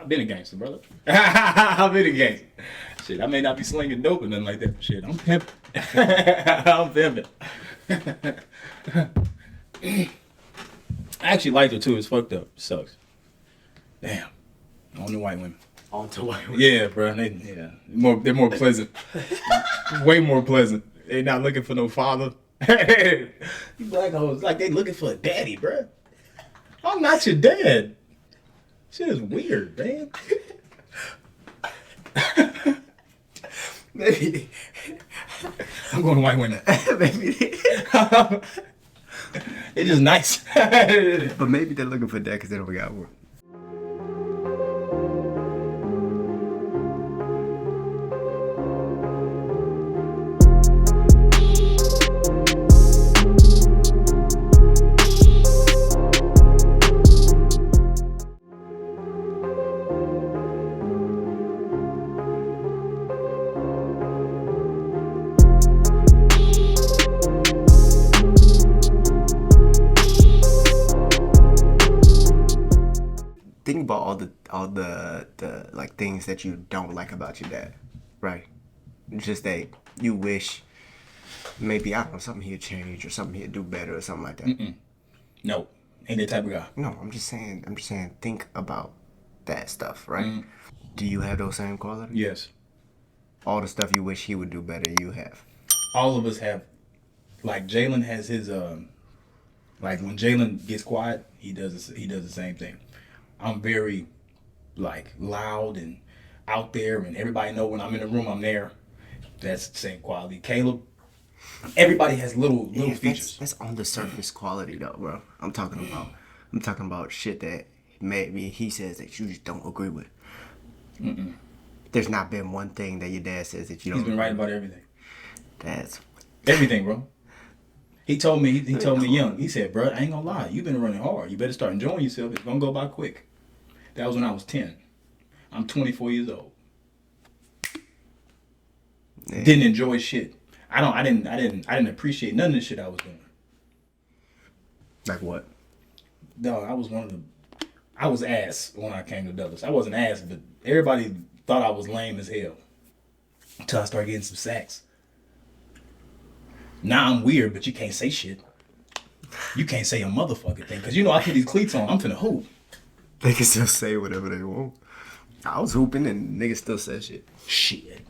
I've been a gangster, brother. I've been a gangster. Shit, I may not be slinging dope or nothing like that. Shit, I'm pimping. I'm pimping. I actually liked her too. It's fucked up. It sucks. Damn. Only white women. On to white women. Yeah, bro. They're more pleasant. Way more pleasant. They're not looking for no father. You black hoes, like they looking for a daddy, bro. I'm not your dad. Shit is weird, man. Maybe. I'm going to white women. Maybe. It's just nice. But maybe they're looking for that because they don't got work. Think about all the like things that you don't like about your dad, right? Just that you wish maybe, I don't know, something he'd change or something he'd do better or something like that. No, ain't that type of guy. No, I'm just saying, think about that stuff, right? Do you have those same qualities? Yes. All the stuff you wish he would do better, you have. All of us have. Like Jalen has his like when Jalen gets quiet, he does the same thing. I'm very like loud and out there, and everybody know when I'm in the room I'm there. That's the same quality. Caleb, everybody has little features. That's on the surface quality though, bro. I'm talking about shit that maybe he says that you just don't agree with. There's not been one thing that your dad says that you don't. He's been right about everything. That's everything, bro. He told me young. He said, bro, I ain't gonna lie. You've been running hard. You better start enjoying yourself. It's gonna go by quick. That was when I was 10. I'm 24 years old. Yeah. Didn't enjoy shit. I didn't appreciate none of the shit I was doing. Like what? No, I was ass when I came to Douglas. I wasn't ass, but everybody thought I was lame as hell. Until I started getting some sacks. Now I'm weird, but you can't say shit. You can't say a motherfucking thing. Because you know I put these cleats on. I'm finna hoop. They can still say whatever they want. I was hooping and niggas still said shit. Shit.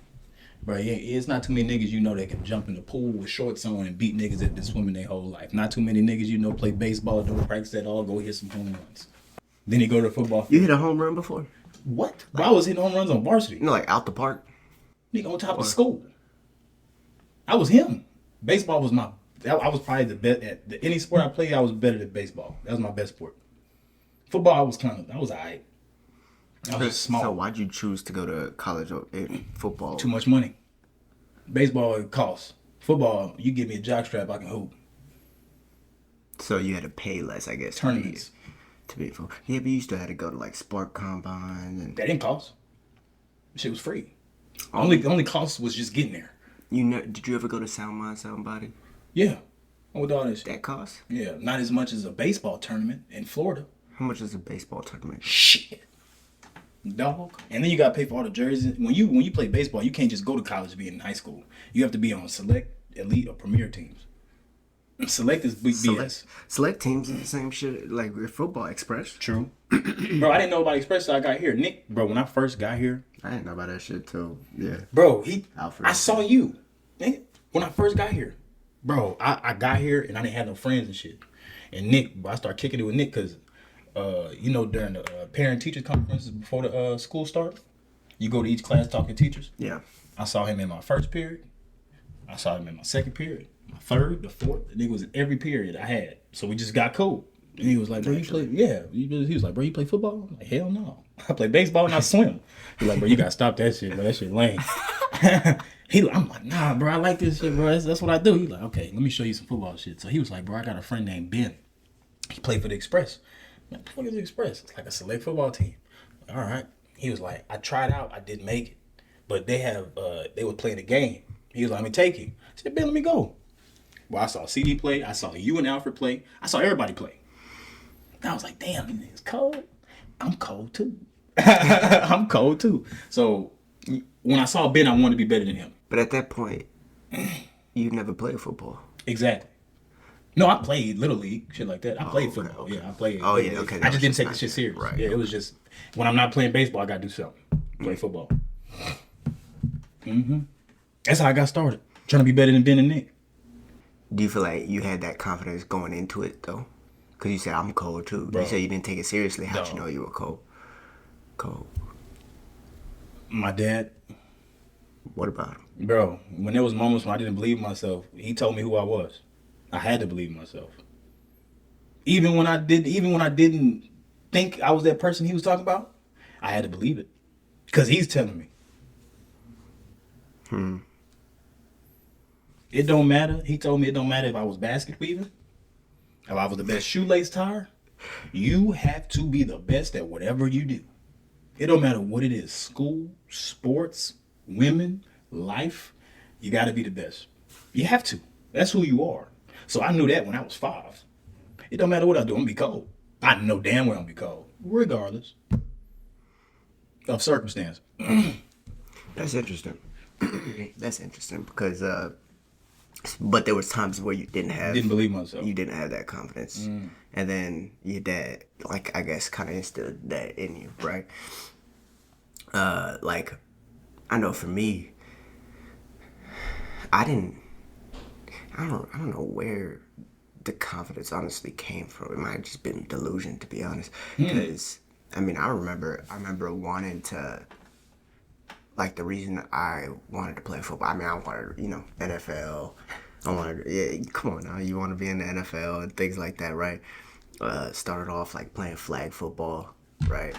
Bro, yeah, it's not too many niggas you know that can jump in the pool with shorts on and beat niggas that been swimming their whole life. Not too many niggas you know play baseball, don't practice at all, go hit some home runs. Then you go to the football field. You hit a home run before? What? Bro, I was hitting home runs on varsity. You know, like out the park? Nigga on top of school. I was him. Baseball was I was probably the best at any sport I played. I was better than baseball. That was my best sport. Football, I was alright. I was small. So why'd you choose to go to college in football? Too much money. Baseball, it costs. Football, you give me a jockstrap, I can hoop. So you had to pay less, I guess. Tournaments. To be full. Yeah, but you still had to go to like sport combine and that didn't cost. Shit was free. Only cost was just getting there. Did you ever go to Sound Mind, Sound Body? Yeah. With all that shit. That cost? Yeah, not as much as a baseball tournament in Florida. How much is a baseball tournament? Shit. Dog. And then you gotta pay for all the jerseys. When you play baseball, you can't just go to college being in high school. You have to be on select, elite, or premier teams. Select is big BS. Select teams is the same shit like football. Express. True. Bro, I didn't know about Express till I got here. Nick, bro, when I first got here. I didn't know about that shit till, yeah. Bro, Alfred. I saw you. When I first got here. Bro, I got here and I didn't have no friends and shit. And Nick, bro, I started kicking it with Nick because, during the parent-teacher conferences before the school start, you go to each class talking to teachers. Yeah. I saw him in my first period. I saw him in my second period. My third, the fourth. The nigga was in every period I had. So we just got cool. And he was like, bro, you play? Yeah. He was like, bro, you play football? I'm like, hell no. I play baseball and I swim. He's like, bro, you gotta stop that shit, bro. That shit lame. I'm like, nah, bro, I like this shit, bro. That's what I do. He's like, okay, let me show you some football shit. So he was like, bro, I got a friend named Ben. He played for the Express. I'm like, what is the Express? It's like a select football team. All right. He was like, I tried out. I didn't make it. But they were playing a game. He was like, let me take you. I said, Ben, let me go. Well, I saw CD play. I saw you and Alfred play. I saw everybody play. And I was like, damn, this nigga's cold. I'm cold too. I'm cold too. So when I saw Ben, I wanted to be better than him. But at that point, you never played football. Exactly. No, I played Little League, shit like that. I played okay, football. okay. Yeah, I played. Oh, Little yeah, League. okay, I that just was didn't just take not the shit that. serious. Right, Yeah, it was just when I'm not playing baseball, I gotta do something. Play football. That's how I got started. Trying to be better than Ben and Nick. Do you feel like you had that confidence going into it though? Because you said I'm cold too. Bro. You said you didn't take it seriously. How'd you No. know you were cold? Cold. My dad, What about him? bro, when there was moments when I didn't believe in myself, he told me who I was. I had to believe in myself. Even when I didn't think I was that person he was talking about, I had to believe it. Because he's telling me. It don't matter. He told me it don't matter if I was basket weaving, if I was the best shoelace tire. You have to be the best at whatever you do. It don't matter what it is. School, sports, women, life. You got to be the best. You have to. That's who you are. So I knew that when I was 5. It don't matter what I do. I'm going to be cold. I know damn well I'm going to be cold. Regardless of circumstance. That's interesting. That's interesting because, but there was times where you didn't believe myself. You didn't have that confidence, and then your dad, like I guess, kind of instilled that in you, right? Like I know for me, I don't know where the confidence honestly came from. It might have just been delusion, to be honest, because I mean I remember wanting to. Like, the reason I wanted to play football, I mean, I wanted, NFL. Come on now, you want to be in the NFL and things like that, right? Started off, like, playing flag football, right?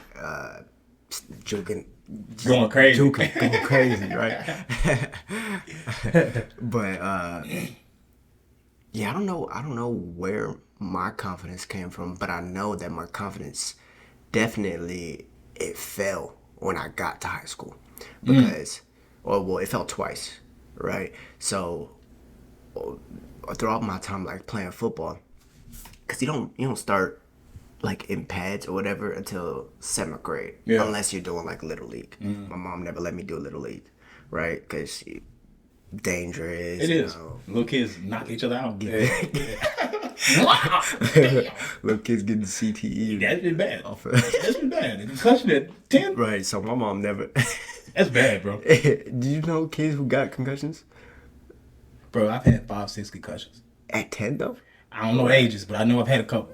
Going crazy, right? But, yeah, I don't know where my confidence came from, but I know that my confidence definitely, it fell when I got to high school. Because, it felt twice, right? So, throughout my time, like, playing football, because you don't start, like, in pads or whatever until 7th grade, unless you're doing, like, Little League. My mom never let me do Little League, right? Because dangerous. It is. Little kids knock each other out. Little kids getting CTE. That's been bad. That's been bad. The concussion at 10? Right, so my mom never... That's bad, bro. Do you know kids who got concussions? Bro, I've had 5, 6 concussions. At 10, though? I don't know ages, but I know I've had a couple.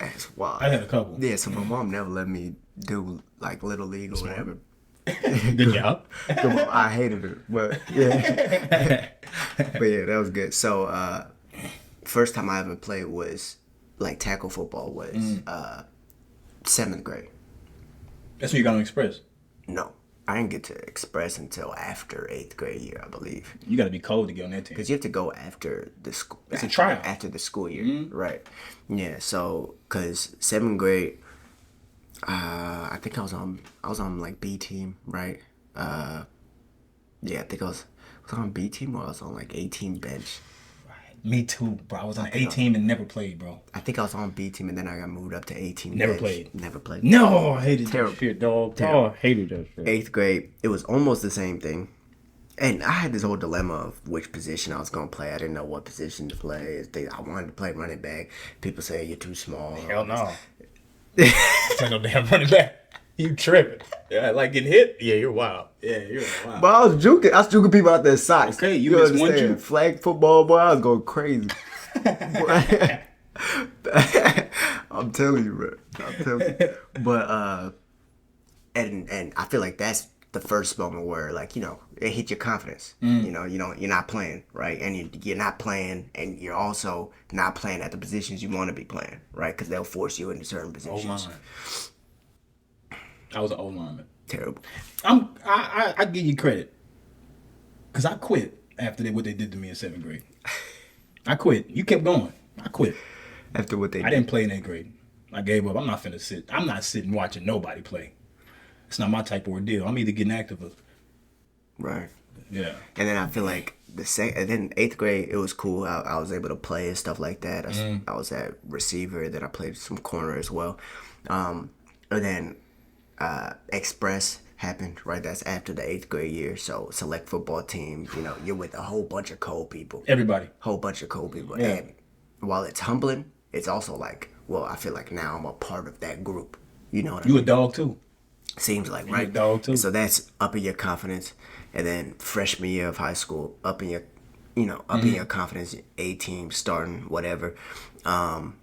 That's wild. I had a couple. Yeah, so my mom never let me do, like, Little League or whatever. Good job. I hated her, but yeah. But yeah, that was good. So, first time I ever played was, like, tackle football was 7th grade. That's when you got on Express. No. I didn't get to Express until after 8th grade year, I believe. You got to be cold to get on that team. Because you have to go after the school. It's a tryout. After the school year, right. Yeah, so, because 7th grade, I think I was on like B team, right? Yeah, I think I was on B team or I was on like A team bench. Me too, bro. I was on A team and never played, bro. I think I was on B team and then I got moved up to A team. Never bench. played. Never played. No, I hated Terrible. that shit, dog. Terrible. Oh, I hated that shit. 8th grade, it was almost the same thing. And I had this whole dilemma of which position I was going to play. I didn't know what position to play. I wanted to play running back. People say you're too small. Hell no. Ain't no damn running back. You tripping. Yeah, like getting hit? Yeah, you're wild. Yeah, you're wild. But I was juking people out their socks. Okay, you missed one understand? juke. Flag football, boy, I was going crazy. I'm telling you, bro. I'm telling you. But and I feel like that's the first moment where, like, it hit your confidence. You're not playing, right? And you're not playing, and you're also not playing at the positions you want to be playing, right? Because they'll force you into certain positions. I was an old lineman. Terrible. I give you credit, cause I quit after what they did to me in 7th grade. I quit. You kept going. I quit. After what they did. I didn't play in 8th grade. I gave up. I'm not finna sit. I'm not sitting watching nobody play. It's not my type of ordeal. I'm either getting active or... Right. Yeah. And then I feel like and then 8th grade, it was cool. I was able to play and stuff like that. I was at receiver. Then I played some corner as well. And then Express happened, right? That's after the 8th grade year. So select football team, you're with a whole bunch of cold people. Everybody. Whole bunch of cold people. Yeah. And while it's humbling, it's also like, well, I feel like now I'm a part of that group. You know what I mean? You a dog too. Seems like, right? You a dog too. So that's upping your confidence. And then freshman year of high school, upping your confidence, A-team, starting, whatever. And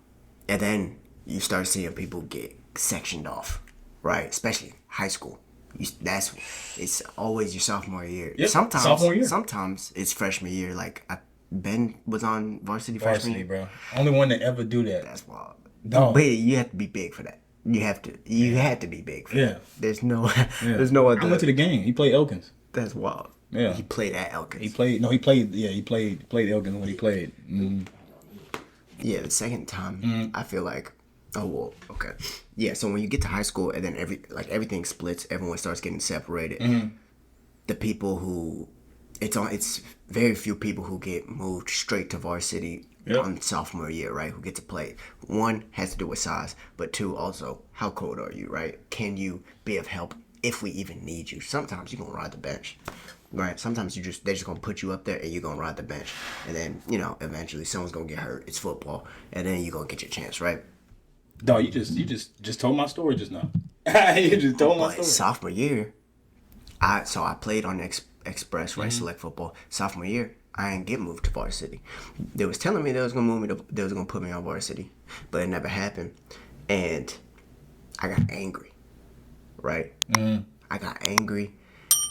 then you start seeing people get sectioned off, right? Especially high school. It's always your sophomore year. Yep, sophomore year. Sometimes it's freshman year. Like Ben was on varsity freshman year. Bro. Only one to ever do that. That's wild. Dog. But you have to be big for that. You had to be big for that. There's no other. I went to the game. He played Elkins. That's wild. Yeah. He played at Elkins. He played Elkins when he played. Mm-hmm. Yeah, the second time, I feel like, oh, well, okay. Yeah, so when you get to high school and then everything splits, everyone starts getting separated. The people who, it's very few people who get moved straight to varsity on sophomore year, right? Who get to play. One, has to do with size, but two, also, how cold are you, right? Can you be of help if we even need you? Sometimes you're going to ride the bench. Right. Sometimes they're just gonna put you up there and you're gonna ride the bench, and then eventually someone's gonna get hurt. It's football, and then you're gonna get your chance, right? Dog, you just told my story just now. You just told my story. Sophomore year, I played on Express, right? Select football. Sophomore year, I didn't get moved to varsity. They was telling me they was gonna put me on varsity, but it never happened, and I got angry. Right. I got angry.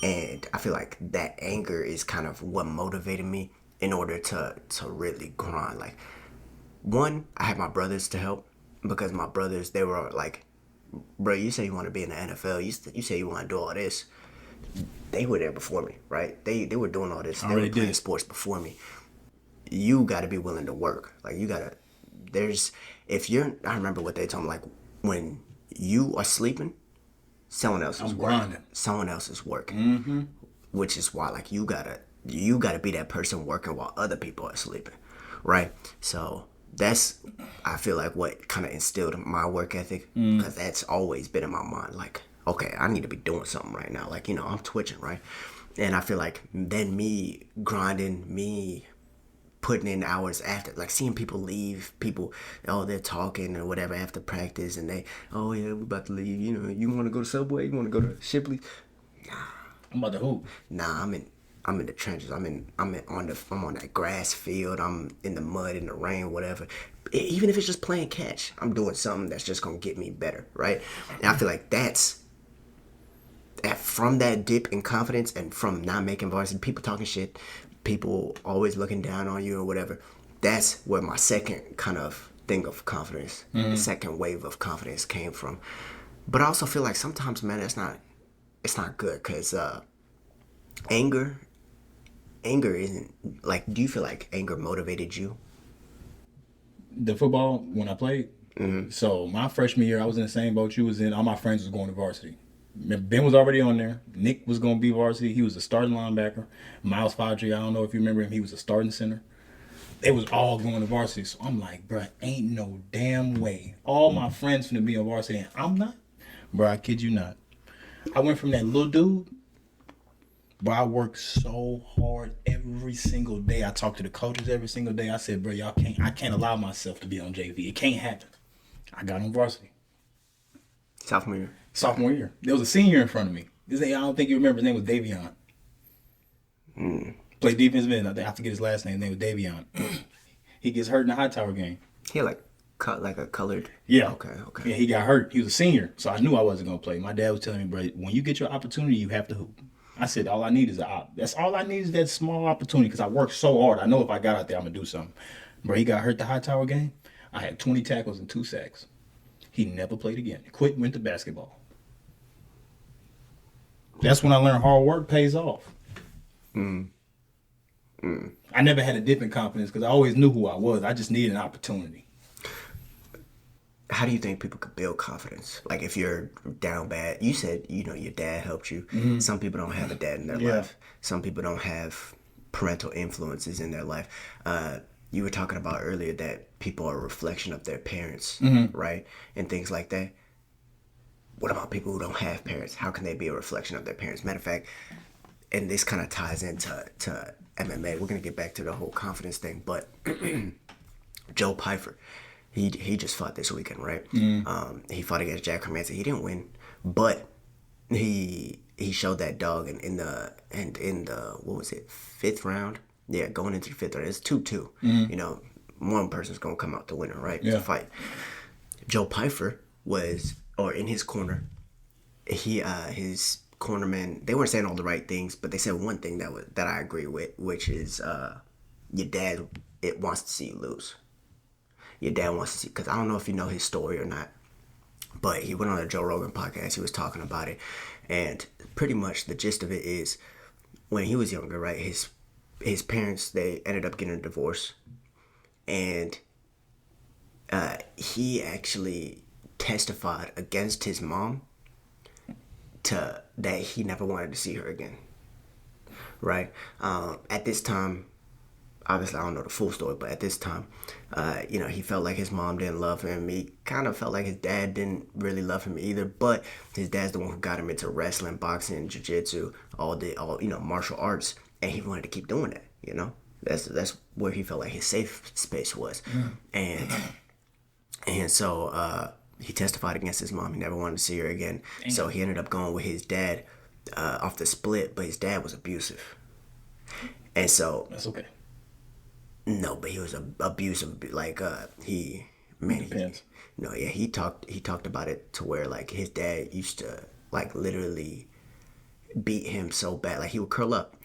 And I feel like that anger is kind of what motivated me in order to really grind. Like, one, I had my brothers to help because my brothers, they were like, bro, you say you want to be in the NFL. You say you want to do all this. They were there before me, right? They were doing all this. They were playing sports before me. You got to be willing to work. Like, you got to, I remember what they told me, like, when you are sleeping, someone else is working. Someone else is working, which is why, like, you gotta be that person working while other people are sleeping, right? So that's, I feel like, what kind of instilled my work ethic, because that's always been in my mind. Like, okay, I need to be doing something right now. Like, I'm twitching, right? And I feel like then me grinding, me putting in hours after, like, seeing people leave, they're talking or whatever after practice, and we're about to leave, you want to go to Subway, you want to go to Shipley? Nah, I'm about to hoop. Nah, I'm in the trenches. I'm on that grass field. I'm in the mud, in the rain, whatever. Even if it's just playing catch, I'm doing something that's just gonna get me better, right? And I feel like that's from that dip in confidence and from not making varsity, people talking shit, people always looking down on you or whatever. That's where my second kind of thing of confidence, the second wave of confidence came from. But I also feel like sometimes, man, it's not good, because anger isn't, like, do you feel like anger motivated you? The football, when I played, so my freshman year, I was in the same boat you was in. All my friends was going to varsity. Ben was already on there. Nick was going to be varsity. He was a starting linebacker. Miles Fodry, I don't know if you remember him. He was a starting center. They was all going to varsity. So I'm like, bro, ain't no damn way. All my friends finna be on varsity and I'm not. Bro, I kid you not. I went from that little dude, but I worked so hard every single day. I talked to the coaches every single day. I said, bro, I can't allow myself to be on JV. It can't happen. I got on varsity. Sophomore year. There was a senior in front of me. I don't think you remember. His name was Davion. Played defensive end. I forget his last name. His name was Davion. He gets hurt in the high tower game. He cut like a colored. Yeah. Okay. Yeah, he got hurt. He was a senior, so I knew I wasn't gonna play. My dad was telling me, bro, when you get your opportunity, you have to hoop. I said, all I need is that's all I need is that small opportunity, because I worked so hard. I know if I got out there, I'm gonna do something. Bro, he got hurt the high tower game. I had 20 tackles and 2 sacks. He never played again. He quit, went to basketball. That's when I learned hard work pays off. I never had a dip in confidence because I always knew who I was. I just needed an opportunity. How do you think people could build confidence? Like, if you're down bad, you said, your dad helped you. Some people don't have a dad in their life. Some people don't have parental influences in their life. You were talking about earlier that people are a reflection of their parents, right? And things like that. what about people who don't have parents? How can they be a reflection of their parents? Matter of fact, and this kind of ties into MMA. We're gonna get back to the whole confidence thing, but Joe Pyfer, he just fought this weekend, right? He fought against Jack Hermansson. He didn't win, but he showed that dog in the what was it, 5th round? Yeah, going into the 5th round, it's 2-2. You know, one person's gonna come out the winner, right? Yeah. To fight. Joe Pyfer was, or in his corner, his cornerman, they weren't saying all the right things, but they said one thing that I agree with, which is your dad wants to see you lose. Your dad wants to see, because I don't know if you know his story or not, but he went on a Joe Rogan podcast. He was talking about it, and pretty much the gist of it is, when he was younger, right, his parents, they ended up getting a divorce, and he actually testified against his mom that he never wanted to see her again, right? At this time, obviously I don't know the full story, but at this time, you know, he felt like his mom didn't love him. He kind of felt like his dad didn't really love him either, but his dad's the one who got him into wrestling, boxing, jiu-jitsu, all you know, martial arts, and he wanted to keep doing that, you know? That's where he felt like his safe space was. And so he testified against his mom. He never wanted to see her again. Dang. So he ended up going with his dad off the split, but his dad was abusive. And so... That's okay. No, but he was abusive. Like, he talked about it to where, like, his dad used to, like, literally beat him so bad. Like, he would curl up.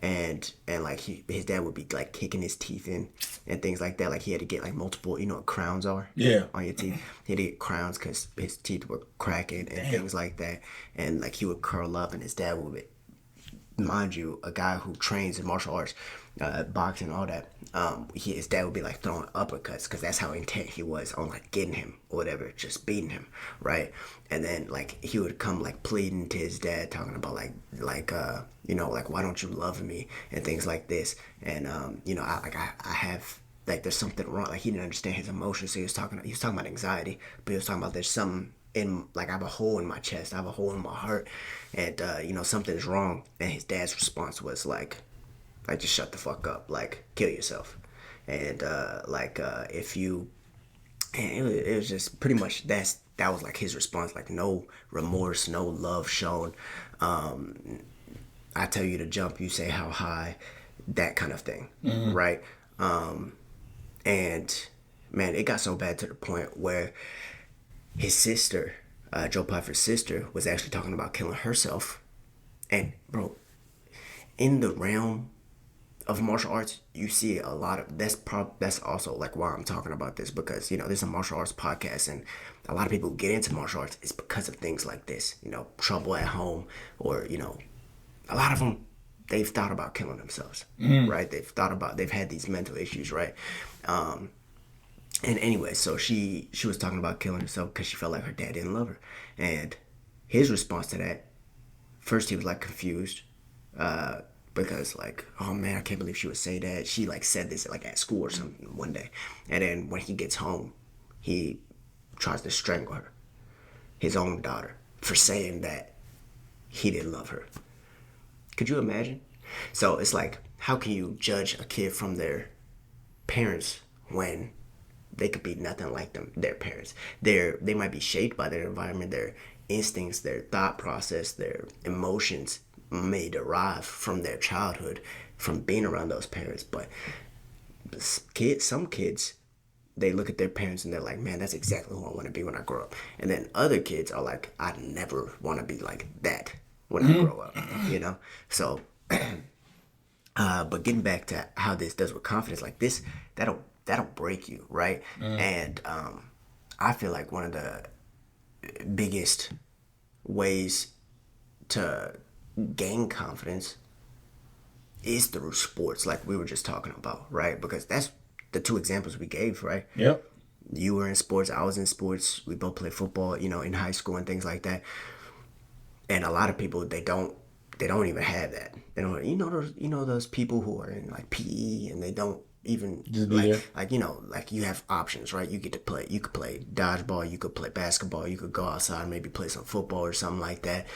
And like his dad would be like kicking his teeth in and things like that. Like he had to get like multiple, you know what crowns are? Yeah. On your teeth. He had to get crowns because his teeth were cracking and things like that. And like he would curl up and his dad would, mind you, a guy who trains in martial arts, boxing, all that, his dad would be like throwing uppercuts because that's how intent he was on like getting him or whatever, just beating him, right? And then like he would come like pleading to his dad, talking about like you know, like, why don't you love me and things like this. And you know, I have, like, there's something wrong. Like he didn't understand his emotions, so he was talking about anxiety, but he was talking about there's something in, like, I have a hole in my chest, I have a hole in my heart, and you know, something's wrong. And his dad's response was like just shut the fuck up, like kill yourself. And if you, and it was just pretty much that was like his response, like no remorse, no love shown. I tell you to jump, you say how high, that kind of thing, right? And man, it got so bad to the point where his sister, Joe Pyfer's sister, was actually talking about killing herself. And bro, in the realm of martial arts, you see a lot of that's also like why I'm talking about this, because you know, this is a martial arts podcast, and a lot of people who get into martial arts is because of things like this, you know, trouble at home, or you know, a lot of them, they've thought about killing themselves, right? They've had these mental issues, right? And anyway, so she was talking about killing herself because she felt like her dad didn't love her. And his response to that, first he was like confused, because like, oh man, I can't believe she would say that. She like said this like at school or something one day. And then when he gets home, he tries to strangle her, his own daughter, for saying that he didn't love her. Could you imagine? So it's like, how can you judge a kid from their parents when they could be nothing like their parents? They might be shaped by their environment, their instincts, their thought process, their emotions may derive from their childhood, from being around those parents. But some kids, they look at their parents and they're like, man, that's exactly who I want to be when I grow up. And then other kids are like, I never want to be like that when I grow up, you know? So, but getting back to how this does with confidence, like this, that'll break you, right? And I feel like one of the biggest ways to gain confidence is through sports, like we were just talking about, right? Because that's the two examples we gave, right? Yep. You were in sports, I was in sports. We both played football, you know, in high school and things like that. And a lot of people, they don't even have that. They don't, you know those people who are in like PE and they don't even Just be there. like like you have options, right? You get to play. You could play dodgeball. You could play basketball. You could go outside, maybe play some football or something like that,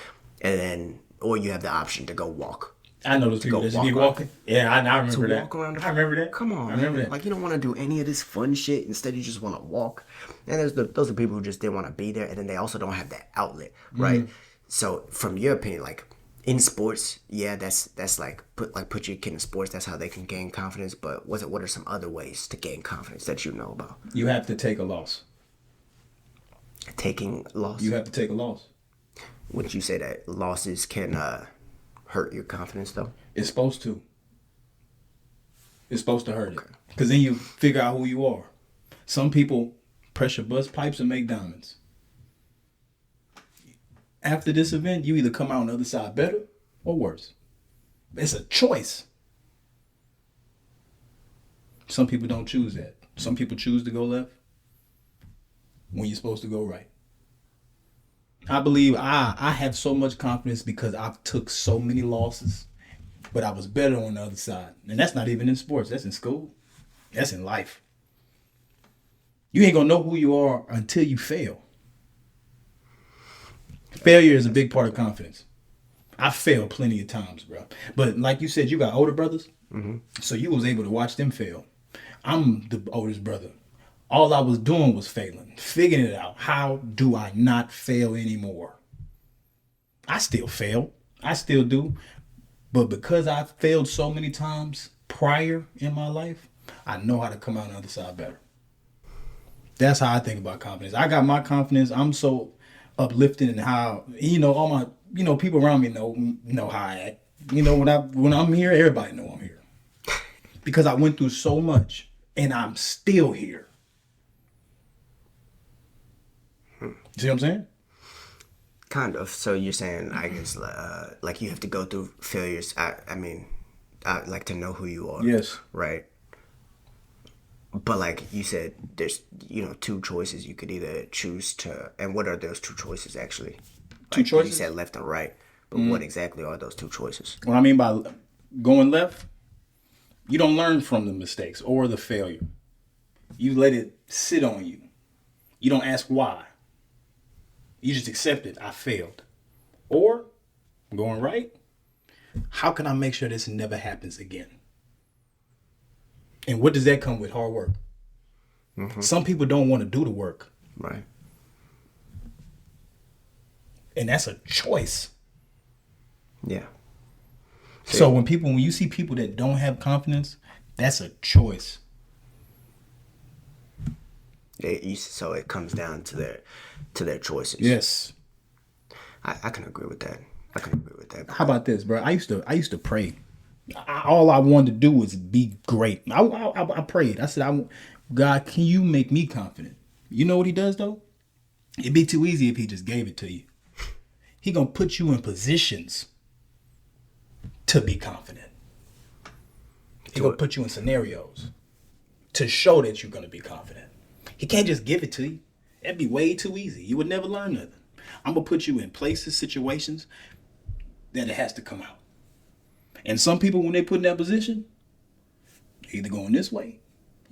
and then or you have the option to go walk. I know those people that just be walking. Yeah, I remember that. Walk around I remember that. Come on, I remember man. that. Like you don't want to do any of this fun shit. Instead, you just want to walk. And those are people who just didn't want to be there, and then they also don't have that outlet, right? So, from your opinion, like in sports, yeah, that's like put your kid in sports. That's how they can gain confidence. But what are some other ways to gain confidence that you know about? You have to take a loss. Taking loss. You have to take a loss. Wouldn't you say that losses can hurt your confidence though? It's supposed to. It's supposed to hurt it. Because then you figure out who you are. Some people pressure bust pipes and make diamonds. After this event, you either come out on the other side better or worse. It's a choice. Some people don't choose that. Some people choose to go left when you're supposed to go right. I believe I have so much confidence because I've took so many losses, but I was better on the other side. And that's not even in sports. That's in school. That's in life. You ain't gonna know who you are until you fail. Failure is a big part of confidence. I failed plenty of times, bro. But like you said, you got older brothers, so you was able to watch them fail. I'm the oldest brother. All I was doing was failing, figuring it out. How do I not fail anymore? I still fail. I still do. But because I failed so many times prior in my life, I know how to come out on the other side better. That's how I think about confidence. I got my confidence. I'm so uplifted in how, all my, people around me know how I act. When I'm here, everybody know I'm here. Because I went through so much and I'm still here. See what I'm saying? Kind of. So you're saying, I guess, like you have to go through failures. I mean, I like to know who you are. Yes. Right. But like you said, there's, two choices you could either choose to, and what are those two choices actually? Two choices? You said left and right, but what exactly are those two choices? What I mean by going left, you don't learn from the mistakes or the failure. You let it sit on you. You don't ask why. You just accept it. I failed. Or going right, how can I make sure this never happens again? And what does that come with? Hard work. Some people don't want to do the work. Right. And that's a choice. Yeah. So when you see people that don't have confidence, that's a choice. So it comes down to their choices. Yes. I can agree with that. How about this, bro? I used to pray. All I wanted to do was be great. I prayed. I said, God, can you make me confident? You know what he does, though? It'd be too easy if he just gave it to you. He gonna put you in positions to be confident. He gonna put you in scenarios to show that you're gonna be confident. He can't just give it to you. That'd be way too easy. You would never learn nothing. I'm gonna put you in places, situations that it has to come out. And some people, when they put in that position, they're either going this way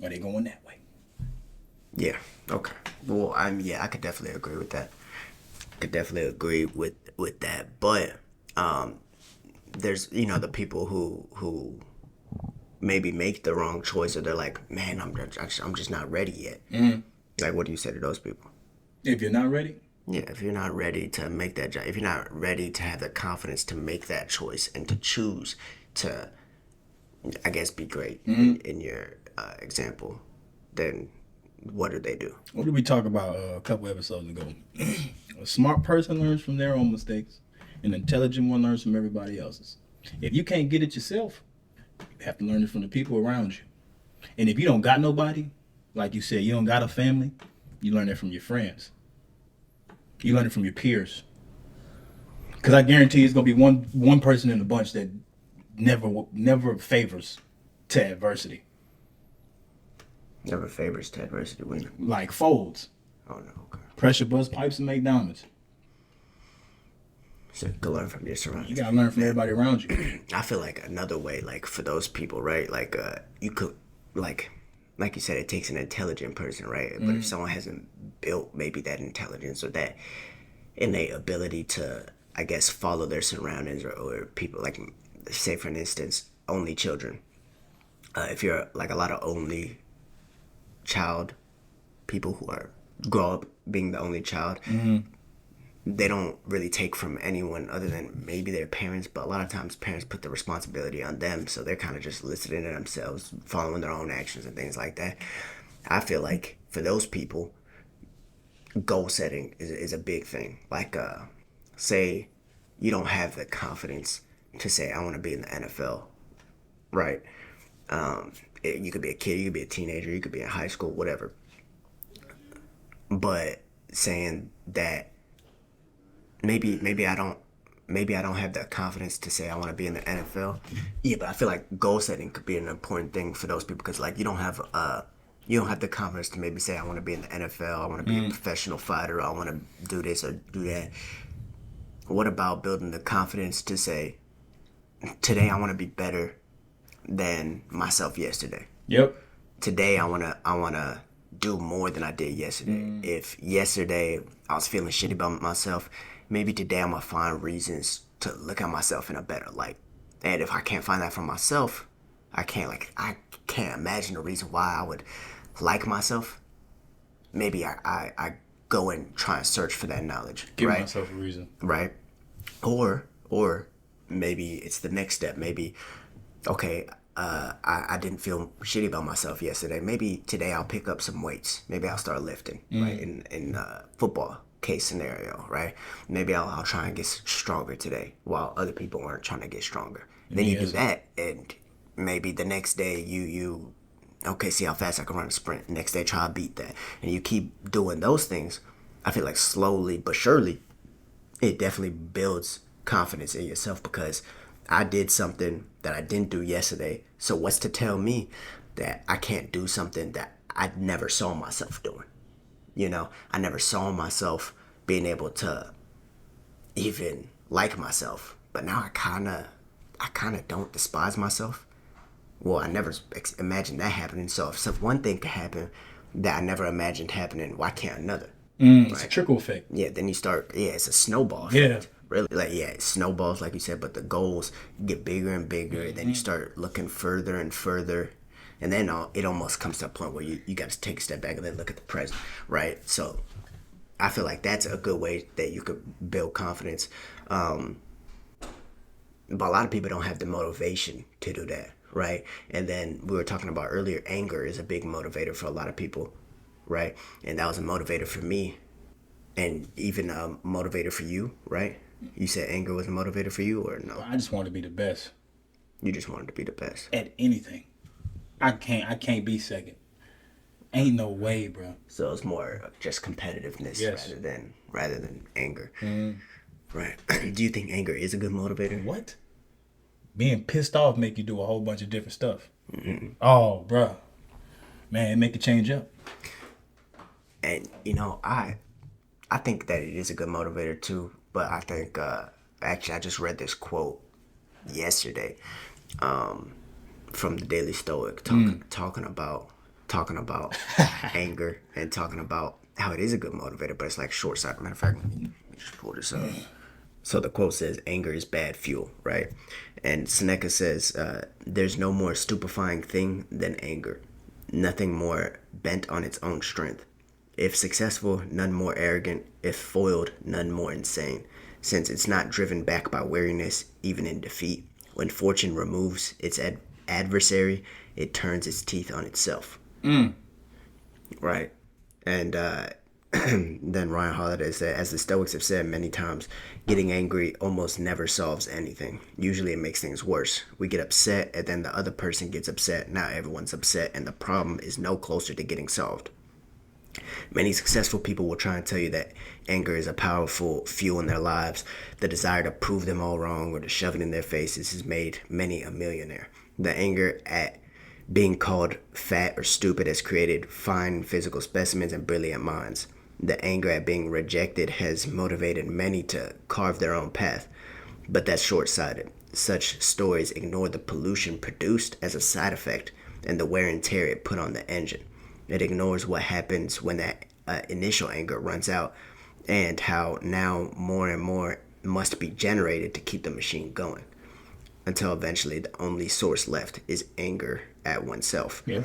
or they're going that way. Yeah. Okay. Well, I could definitely agree with that. But there's the people who maybe make the wrong choice, or they're like, man, I'm just not ready yet. Like, what do you say to those people? If you're not ready? Yeah, if you're not ready to make that if you're not ready to have the confidence to make that choice and to choose to, I guess, be great in your example, then what do they do? What did we talk about a couple episodes ago? A smart person learns from their own mistakes. An intelligent one learns from everybody else's. If you can't get it yourself, you have to learn it from the people around you. And if you don't got nobody, like you said, you don't got a family, you learn it from your friends. You learn it from your peers. Because I guarantee it's going to be one person in the bunch that never favors to adversity. Never favors to adversity. Like folds. Oh, no. Okay. Pressure bust pipes and make diamonds. So you can learn from your surroundings. You got to learn from everybody around you. I feel like another way, like for those people, right? Like you could like you said, it takes an intelligent person, right? But if someone hasn't built maybe that intelligence or that innate ability to, I guess, follow their surroundings, or people, like, say for instance, only children. If you're like a lot of only child people who are grow up being the only child, they don't really take from anyone other than maybe their parents, but a lot of times parents put the responsibility on them, so they're kind of just listening to themselves, following their own actions and things like that. I feel like for those people, goal setting is a big thing. Like, say you don't have the confidence to say, I want to be in the NFL, right? You could be a kid, you could be a teenager, you could be in high school, whatever. But saying that maybe I don't have the confidence to say I want to be in the NFL. Yeah, but I feel like goal setting could be an important thing for those people, because like you don't have the confidence to maybe say I want to be in the NFL, I want to be a professional fighter, I want to do this or do that. What about building the confidence to say, today I want to be better than myself yesterday? Yep. Today I wanna do more than I did yesterday. If yesterday I was feeling shitty about myself, maybe today I'm gonna find reasons to look at myself in a better light. And if I can't find that for myself, I can't imagine a reason why I would like myself. Maybe I go and try and search for that knowledge. Give right? myself a reason. Right. Or maybe it's the next step. Maybe, okay, I didn't feel shitty about myself yesterday. Maybe today I'll pick up some weights. Maybe I'll start lifting, right? In football case scenario, right? Maybe I'll try and get stronger today while other people aren't trying to get stronger. Then you do that, and maybe the next day you okay, see how fast I can run a sprint. Next day, try to beat that. And you keep doing those things. I feel like slowly but surely, it definitely builds confidence in yourself, because I did something that I didn't do yesterday. So what's to tell me that I can't do something that I never saw myself doing? You know, I never saw myself being able to even like myself. But now I kind of don't despise myself. Well, I never imagined that happening. So if one thing could happen that I never imagined happening, why can't another? It's a trickle effect. Yeah, then you start, it's a snowball effect. Yeah. Really, like, it snowballs, like you said, but the goals get bigger and bigger, and then you start looking further and further, and then it almost comes to a point where you got to take a step back and then look at the present, right? So I feel like that's a good way that you could build confidence. But a lot of people don't have the motivation to do that, right? And then we were talking about earlier, anger is a big motivator for a lot of people, right? And that was a motivator for me, and even a motivator for you, right? You said anger was a motivator for you, or no? I just wanted to be the best You just wanted to be the best. at anything. I can't be second. Ain't no way, bro. So it's more just competitiveness Yes. rather than anger. Right. Do you think anger is a good motivator? What? Being pissed off make you do a whole bunch of different stuff. Oh, bro. Man, it make you change up. And I think that it is a good motivator too. But I think actually I just read this quote yesterday from the Daily Stoic talking about anger, and talking about how it is a good motivator, but it's like short-sighted. Matter of fact, let me just pull this up. So the quote says, anger is bad fuel, right? And Seneca says, there's no more stupefying thing than anger. Nothing more bent on its own strength. If successful, none more arrogant. If foiled, none more insane. Since it's not driven back by weariness, even in defeat. When fortune removes its adversary, it turns its teeth on itself. Right. And then Ryan Holiday said, as the Stoics have said many times, getting angry almost never solves anything. Usually it makes things worse. We get upset, and then the other person gets upset. Now everyone's upset, and the problem is no closer to getting solved. Many successful people will try and tell you that anger is a powerful fuel in their lives. The desire to prove them all wrong or to shove it in their faces has made many a millionaire. The anger at being called fat or stupid has created fine physical specimens and brilliant minds. The anger at being rejected has motivated many to carve their own path. But that's short-sighted. Such stories ignore the pollution produced as a side effect and the wear and tear it put on the engine. It ignores what happens when that initial anger runs out, and how now more and more must be generated to keep the machine going, until eventually the only source left is anger at oneself. Yeah.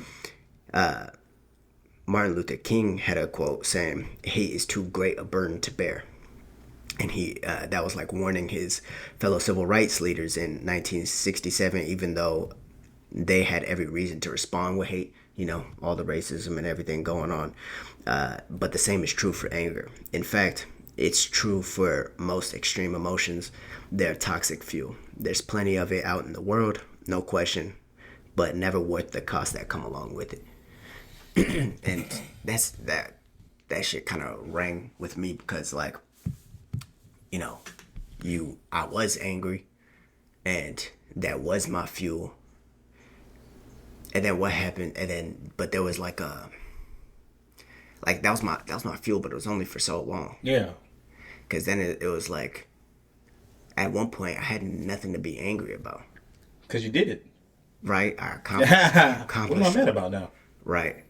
Martin Luther King had a quote saying, "Hate is too great a burden to bear." And he that was like warning his fellow civil rights leaders in 1967, even though they had every reason to respond with hate, all the racism and everything going on. But the same is true for anger. In fact, it's true for most extreme emotions. They're toxic fuel. There's plenty of it out in the world, no question, but never worth the cost that come along with it. And that shit kind of rang with me because, like, I was angry, and that was my fuel. And then what happened? But there was that was my fuel, but it was only for so long. Yeah. Because then it was like, at one point, I had nothing to be angry about. Because you did it. Right? I accomplished. What am I mad about now? Right.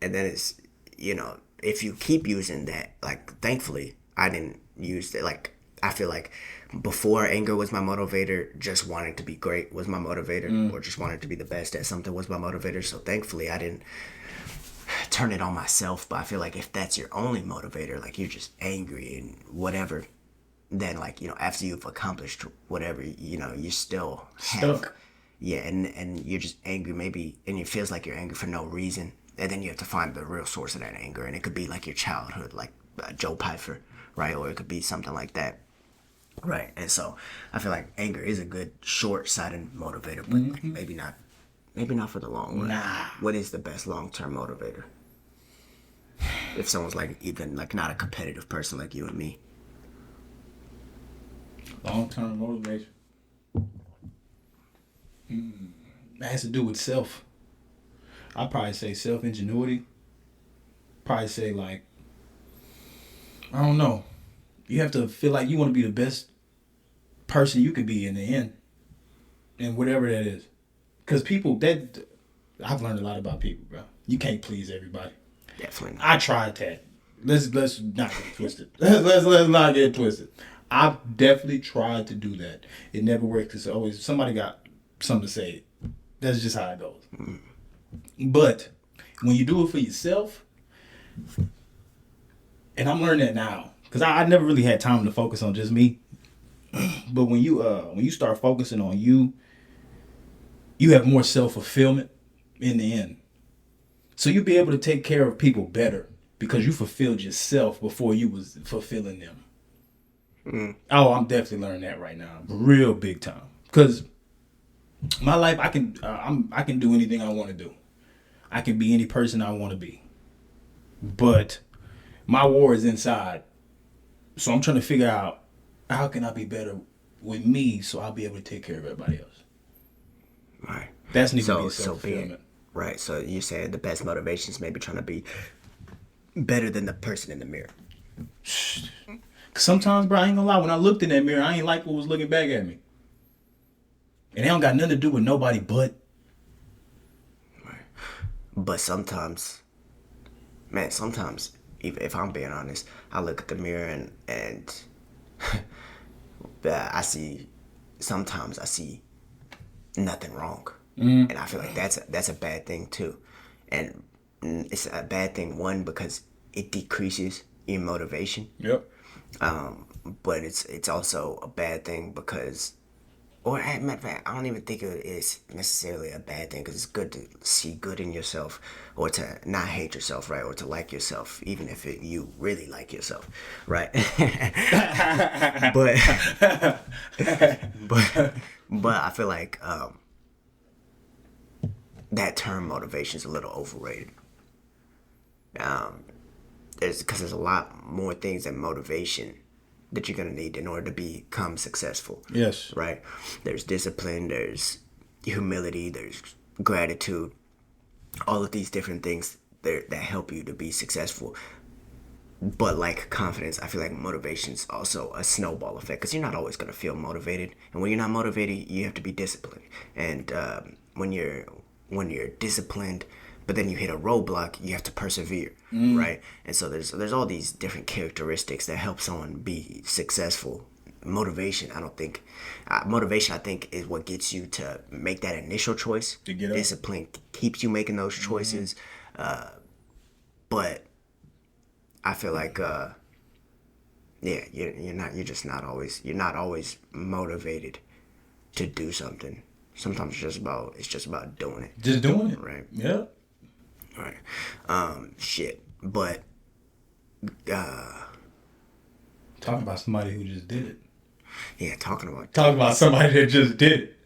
And then it's, if you keep using that, like, thankfully, I didn't use it. Like, I feel like before anger was my motivator, just wanting to be great was my motivator, or just wanting to be the best at something was my motivator. So thankfully, I didn't turn it on myself. But I feel like if that's your only motivator, like, you're just angry and whatever, then, like, after you've accomplished whatever, you still Stuck. Yeah, and you're just angry maybe, and it feels like you're angry for no reason. And then you have to find the real source of that anger. And it could be like your childhood, like Joe Pyfer, right? Or it could be something like that. Right. And so I feel like anger is a good short-sighted motivator, but like, maybe not for the long run. Nah. What is the best long-term motivator? If someone's like even like not a competitive person like you and me. Long-term motivation. That has to do with self. I'd probably say self-ingenuity. Probably say, like, I don't know. You have to feel like you want to be the best person you could be in the end. And whatever that is. Because I've learned a lot about people, bro. You can't please everybody. Definitely not. I tried that. Let's not get twisted. let's not get twisted. I've definitely tried to do that. It never worked because always somebody got something to say. That's just how it goes. But when you do it for yourself, and I'm learning that now, because I never really had time to focus on just me. But when you start focusing on you, you have more self-fulfillment in the end. So you'll be able to take care of people better because you fulfilled yourself before you was fulfilling them. Oh, I'm definitely learning that right now, real big time. Because my life, I can do anything I want to do. I can be any person I want to be. But my war is inside. So I'm trying to figure out how can I be better with me so I'll be able to take care of everybody else. Right. That's need to be self-fulfillment. Right. So you said the best motivation is maybe trying to be better than the person in the mirror. Sometimes, bro, I ain't gonna lie. When I looked in that mirror, I ain't like what was looking back at me. And it don't got nothing to do with nobody but. Right. But sometimes, if I'm being honest, I look at the mirror and I see nothing wrong. And I feel like that's a bad thing too. And it's a bad thing, one, because it decreases your motivation. Yep. But it's also a bad thing because, or as a matter of fact, I don't even think it is necessarily a bad thing because it's good to see good in yourself or to not hate yourself, right? Or to like yourself, even if you really like yourself, right? but I feel like that term motivation is a little overrated. There's a lot more things than motivation that you're going to need in order to become successful. Yes. Right? There's discipline, there's humility, there's gratitude, all of these different things that help you to be successful. But like confidence, I feel like motivation is also a snowball effect because you're not always going to feel motivated. And when you're not motivated, you have to be disciplined. And when you're when you're disciplined, but then you hit a roadblock, you have to persevere, right? And so there's all these different characteristics that help someone be successful. Motivation, I think is what gets you to make that initial choice. To get up. Discipline keeps you making those choices. But I feel like you're not always motivated to do something. Sometimes it's just about doing it. Just doing it. Right. Yeah. Right. But Talking about somebody who just did it. yeah, talking about somebody that just did it.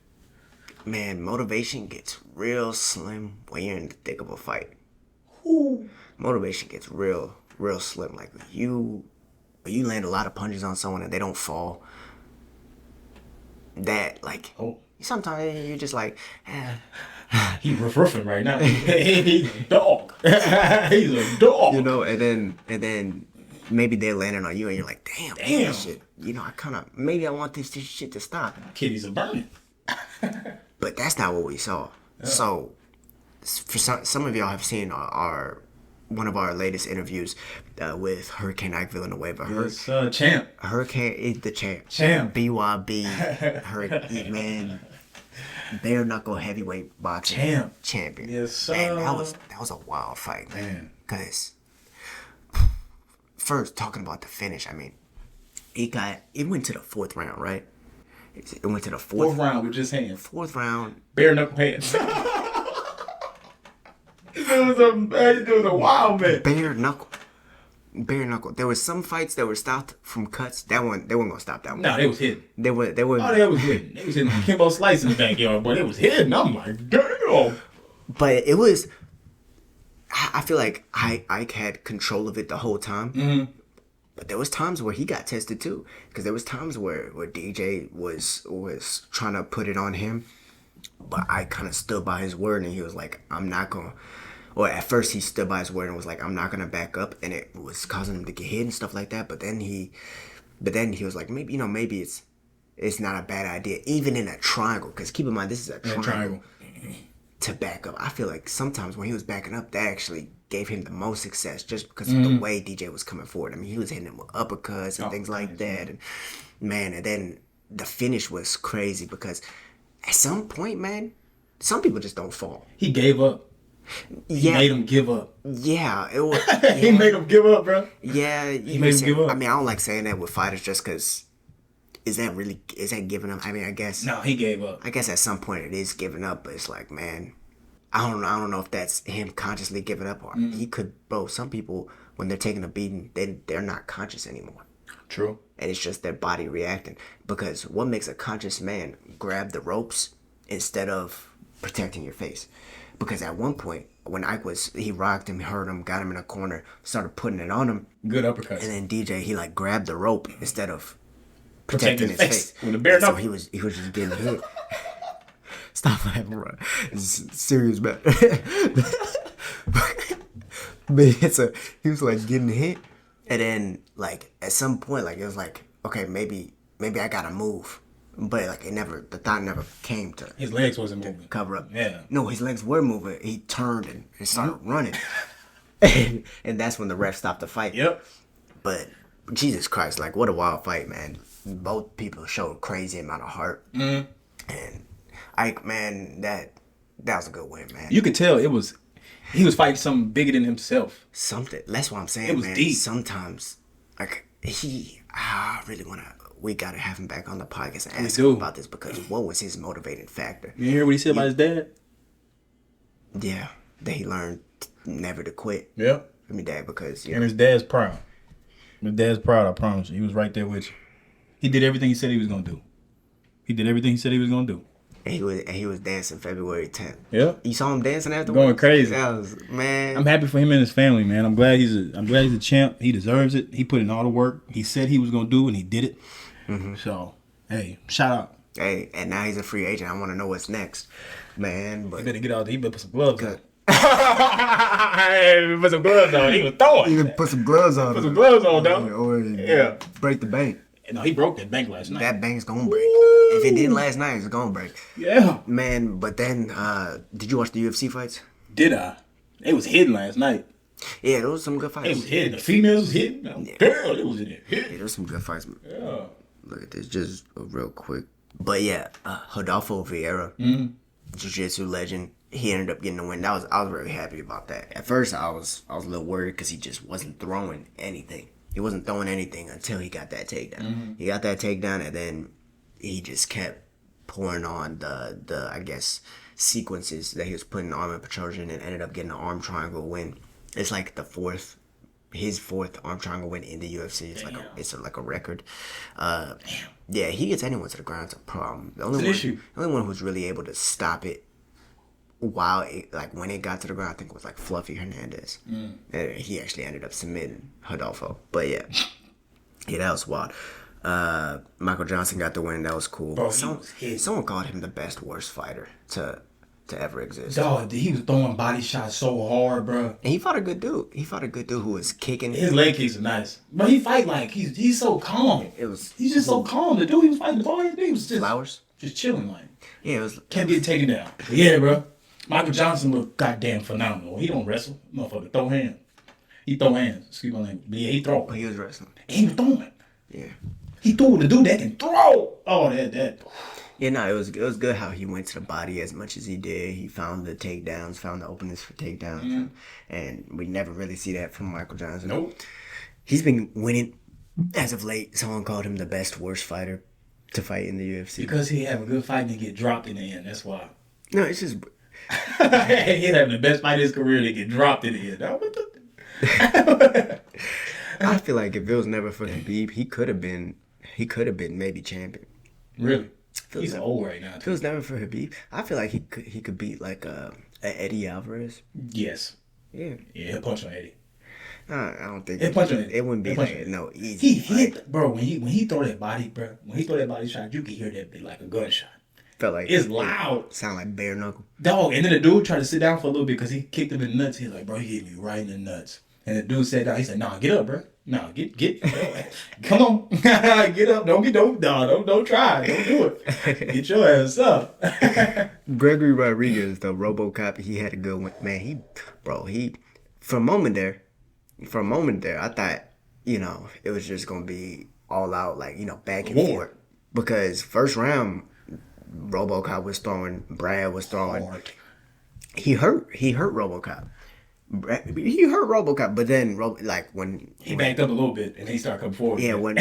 man, motivation gets real slim when you're in the thick of a fight. Ooh. Motivation gets real slim. Like when you land a lot of punches on someone and they don't fall, that like sometimes you're just like, He's rough right now. He's a dog. He's a dog. you know, and then maybe they're landing on you and you're like, damn. Shit. You know, maybe I want this shit to stop. Kitties are burning. But that's not what we saw. Yeah. So, for some of y'all have seen one of our latest interviews with Hurricane Ike Villanueva. Champ. Hurricane is the champ. BYB. Hurricane, man. Bare knuckle heavyweight boxing champion. Yes, sir. Man, that was a wild fight, man. Because first, talking about the finish, I mean, it went to the fourth round, right? It went to the fourth round with just hands. Fourth round. Bare knuckle hands. It was a wild man. Bare knuckle. There was some fights that were stopped from cuts. They weren't gonna stop that one. No, they was hitting. They were. Oh, they was hitting. They was hitting Kimbo Slice in the backyard, but it was hitting. I'm like, damn. But it was. I feel like Ike had control of it the whole time. Mm-hmm. But there was times where he got tested too, because there was times where DJ was trying to put it on him, but I kind of stood by his word and he was like, I'm not gonna. Or at first he stood by his word and was like, I'm not gonna back up, and it was causing him to get hit and stuff like that. But then he was like, maybe it's not a bad idea, even in a triangle, because keep in mind this is a triangle. To back up. I feel like sometimes when he was backing up, that actually gave him the most success just because of the way DJ was coming forward. I mean, he was hitting him with uppercuts and things like that. And man, and then the finish was crazy because at some point, man, some people just don't fall. He gave up. He made him give up. Yeah. It was, he made him give up, bro. Yeah. He made him give up. I mean, I don't like saying that with fighters just because is that giving up? I mean, I guess. No, he gave up. I guess at some point it is giving up, but it's like, man, I don't know if that's him consciously giving up or he could, bro. Some people, when they're taking a beating, they're not conscious anymore. True. And it's just their body reacting. Because what makes a conscious man grab the ropes instead of protecting your face? Because at one point, when he rocked him, hurt him, got him in a corner, started putting it on him. Good uppercut. And then DJ, he like grabbed the rope instead of protecting his face. With a bare knuckle. So he was just getting hit. Stop laughing, bro. It's serious, man. But he was like getting hit, and then like at some point, like it was like, okay, maybe I gotta move, but like the thought never came to. His legs wasn't moving. Cover up. Yeah. No, his legs were moving. He turned and started running, and that's when the ref stopped the fight. Yep. But Jesus Christ, like what a wild fight, man. Both people showed crazy amount of heart. And Ike, man, that was a good win, man. You could tell he was fighting something bigger than himself. Something. That's what I'm saying, it was man. Deep. Sometimes, like we gotta have him back on the podcast and ask him about this, because what was his motivating factor? You hear what he said about his dad? Yeah, that he learned never to quit. Yep. I mean, dad, because and his dad's proud. His dad's proud. I promise you, he was right there with you. He did everything he said he was gonna do. And he was dancing February 10th. Yeah. You saw him dancing afterwards? Going crazy. Man. I'm happy for him and his family, man. I'm glad he's a champ. He deserves it. He put in all the work he said he was gonna do, and he did it. Mm-hmm. So, hey, shout out. Hey, and now he's a free agent. I want to know what's next, man. But he better get out there. He better put some gloves on. Hey, put some gloves on. He was throwing. He put some gloves on. Put some gloves on, though. Yeah. Break the bank. No, he broke that bank last night. That bank's gonna break. Woo! If it didn't last night, it's gonna break. Yeah. Man, but then, did you watch the UFC fights? Did I? It was hidden last night. Yeah, there was some good It fights. was hidden. The females was hidden. Girl, it was in there. Yeah, there was some good fights. Yeah. Look at this, just real quick. But yeah, Rodolfo Vieira, jiu-jitsu legend. He ended up getting the win. I was very happy about that. At first, I was a little worried because he just wasn't throwing anything. He wasn't throwing anything until he got that takedown. He got that takedown, and then he just kept pouring on the I guess sequences that he was putting arm and protrusion, and ended up getting an arm triangle win. It's like his fourth arm triangle win in the UFC. It's like a record. Yeah, he gets anyone to the ground. It's a problem. The only one who's really able to stop it when it got to the ground, I think it was like Fluffy Hernandez. And he actually ended up submitting Rodolfo. But yeah, that was wild. Michael Johnson got the win. That was cool. Bro, someone called him the best worst fighter to ever exist. Dog, he was throwing body shots so hard, bro. And he fought a good dude. Who was kicking. His leg kicks are nice. But he fight like he's so calm. He's just so calm. The dude he was fighting, all he did was just Flowers. Just chilling like. Yeah, it was. Kept getting taken down. Yeah, bro. Michael Johnson looked goddamn phenomenal. He don't wrestle. Motherfucker throw hands. He throw hands. Excuse my name. But yeah, he throw. He was wrestling. And he was throwing. Yeah. He threw the dude that can throw. Oh, that. Yeah, no, it was good how he went to the body as much as he did. He found the takedowns, found the openings for takedowns, and we never really see that from Michael Johnson. Nope. He's been winning as of late. Someone called him the best worst fighter to fight in the UFC because he have a good fight and get dropped in the end. That's why. No, it's just. He's having the best fight of his career to get dropped in the end. I feel like if it was never for Khabib, he could have been maybe champion. Really? He's old right now. If it was never for Khabib, I feel like he could beat like a Eddie Alvarez. Yes. Yeah. Yeah, he'll punch on Eddie. I don't think it wouldn't be like no easy. He hit, bro. When he throw that body, bro. When he throw that body shot, you can hear that bit like a gunshot. Felt like it's loud. Sound like bare knuckle. Dog. And then the dude tried to sit down for a little bit because he kicked him in the nuts. He's like, bro, he hit me right in the nuts. And the dude sat down. He said, nah, get up, bro. Nah, get come on. Get up. Don't try. Don't do it. Get your ass up. Gregory Rodriguez, the RoboCop, he had a good one. Man, for a moment there, I thought, it was just gonna be all out, like, back and forth. Because first round, RoboCop was throwing, Brad was throwing. Hard. He hurt RoboCop. He hurt RoboCop, but then when he backed up a little bit and he started coming forward. Yeah, when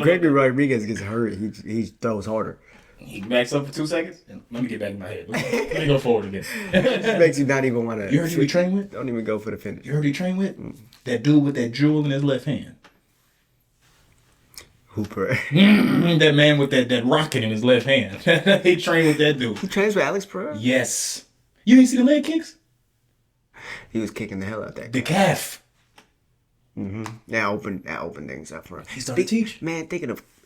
Gregory Rodriguez gets hurt, he throws harder. He backs up for 2 seconds. And let me get back in my head. Let me go forward again. It makes you not even want to. You heard who he trained with? Don't even go for the finish. You heard who he trained with? That dude with that jewel in his left hand. Hooper. That man with that rocket in his left hand. He trained with that dude. He trains with Alex Pereira? Yes. You didn't see the leg kicks? He was kicking the hell out that guy. The calf. Mm-hmm. That opened things up for him. He started to teach. Man,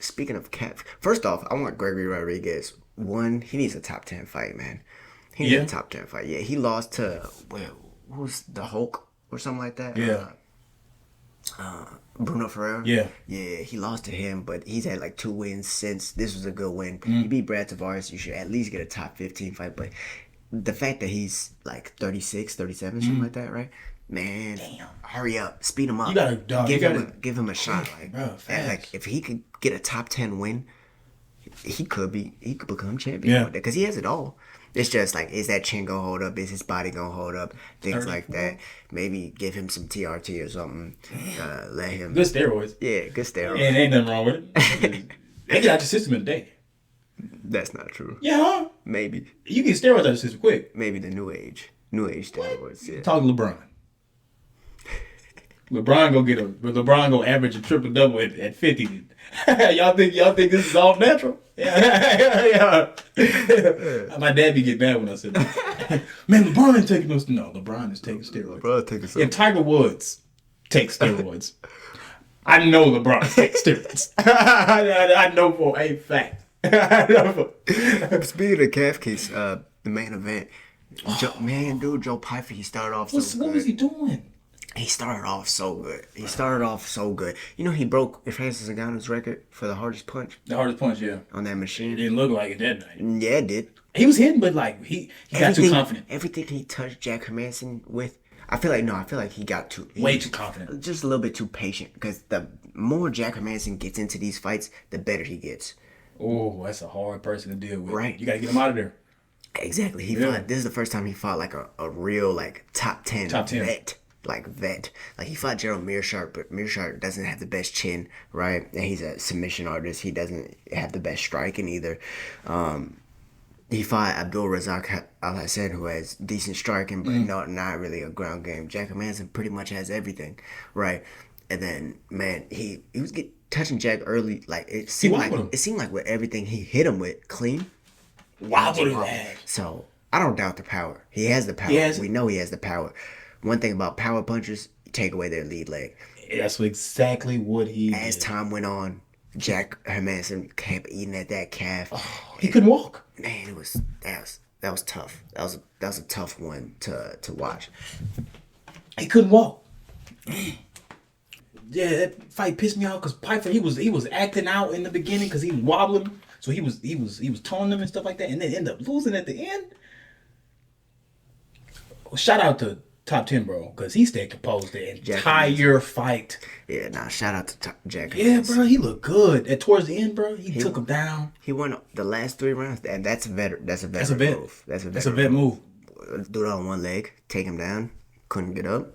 speaking of calf. First off, I want Gregory Rodriguez. He needs a top 10 fight, man. He needs a top 10 fight. Yeah, he lost to who's the Hulk or something like that. Yeah. Bruno Ferreira. Yeah. Yeah, he lost to him, but he's had like 2 wins since. This was a good win. He beat Brad Tavares. You should at least get a top 15 fight, but the fact that he's like 36, 37, something like that, right? Man, hurry up, speed him up. You gotta give him a shot, like if he could get a top 10 win, he could become champion. Yeah, because he has it all. It's just like, is that chin gonna hold up? Is his body gonna hold up? Things like that. Maybe give him some TRT or something. Let him good steroids. Yeah, good steroids. And ain't nothing wrong with it. They get out the system in a day. That's not true. Yeah. Maybe. You get steroids out of the system quick. Maybe the new age steroids. Yeah. Talk to LeBron. LeBron go average a triple double at 50. y'all think this is all natural? Yeah. My dad be getting mad when I said that. Man, LeBron ain't taking those. No, LeBron is taking steroids. LeBron taking something. And Tiger Woods takes steroids. I know LeBron takes steroids. I know for a fact. Speaking of calf kicks, the main event, Joe Pyfer, he started off what was he doing? He started off so good. You know, he broke Francis Ngannou's record for the hardest punch. The hardest punch, yeah. On that machine. It didn't look like it that night. Yeah, it did. He was hitting, but like he got too confident. Everything he touched Jack Hermansson with, I feel like he got way too confident. Just a little bit too patient. Because the more Jack Hermansson gets into these fights, the better he gets. Oh, that's a hard person to deal with. Right. You got to get him out of there. Exactly. This is the first time he fought like a real like top 10 vet. Like he fought Gerald Meerschaert, but Meerschaert doesn't have the best chin, right? And he's a submission artist. He doesn't have the best striking either. He fought Abdul Razak Al Hassan, who has decent striking, but not really a ground game. Jack Hermansson pretty much has everything, right? And then, man, he was touching Jack early. Like it seemed like with everything he hit him with clean. Wow, so I don't doubt the power. He has the power. We know he has the power. One thing about power punchers, you take away their lead leg. That's exactly what he did. As time went on, Jack Hermansson kept eating at that calf. Oh, he couldn't walk. Man, that was tough. That was a tough one to watch. He couldn't walk. Yeah, that fight pissed me off because Pyfer he was acting out in the beginning because he was wobbling, so he was taunting them and stuff like that, and then end up losing at the end. Well, shout out to Top 10, bro, because he stayed composed the entire fight. Yeah, shout out to Jack. Yeah, bro, he looked good. Towards the end, bro, he took him down. He won the last 3 rounds, and that's a vet move. That's a vet move. Do it on one leg, take him down, couldn't get up.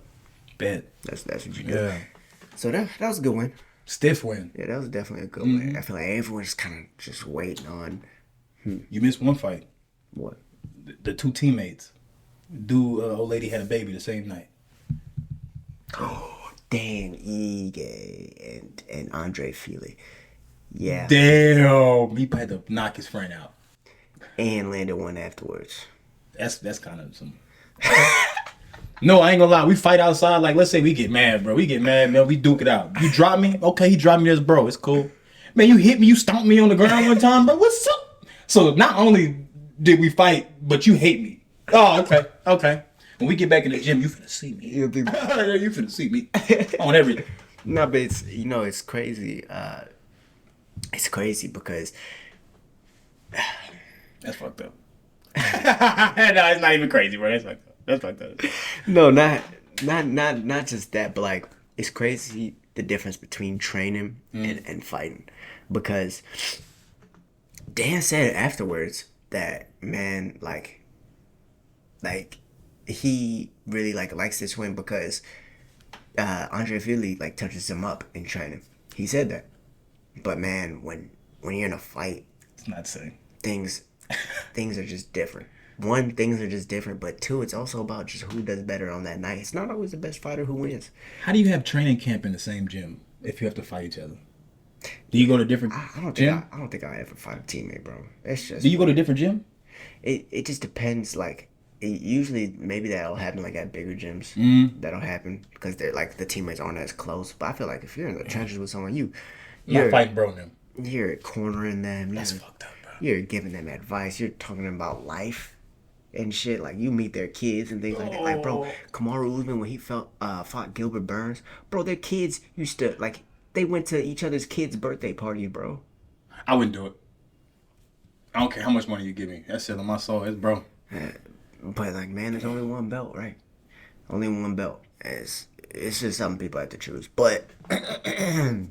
Bet. That's what you do. Yeah. So that was a good win. Stiff win. Yeah, that was definitely a good win. I feel like everyone's kind of just waiting on. You missed one fight. What? The 2 teammates. Old lady had a baby the same night. Oh, Dan Ige and Andre Fili. Yeah. Damn. He had to knock his friend out. And landed one afterwards. That's kind of some... No, I ain't gonna lie. We fight outside. Like, let's say we get mad, bro. We get mad, man. We duke it out. You drop me? Okay, he dropped me as bro. It's cool. Man, you hit me. You stomped me on the ground one time, bro. What's up? So not only did we fight, but you hate me. Oh, okay. When we get back in the gym, you finna see me. You finna see me on everything. No, but it's crazy. It's crazy because that's fucked up. No, it's not even crazy, bro. That's fucked up. No, not just that, but like it's crazy the difference between training and fighting, because Dan said afterwards that, man, like he really likes this win because Andre Fili touches him up in training. He said that, but man, when you're in a fight, it's not the same. Things are just different. One, things are just different, but two, it's also about just who does better on that night. It's not always the best fighter who wins. How do you have training camp in the same gym if you have to fight each other? Do you go to different gym? I don't think I'll ever fight a teammate, bro. It's just. Do you go to different gym? It just depends. Usually maybe that'll happen at bigger gyms. That'll happen because they're the teammates aren't as close. But I feel like if you're in the trenches with someone, you're not fighting bro them. You're cornering them. That's fucked up, bro. You're giving them advice. You're talking about life and shit. You meet their kids and things like that. Bro, Kamaru Usman, when he fought Gilbert Burns, bro, their kids used to they went to each other's kids' birthday parties, bro. I wouldn't do it. I don't care how much money you give me. That's selling my soul. It's bro. But man, there's only one belt, right? Only one belt. It's just something people have to choose. But I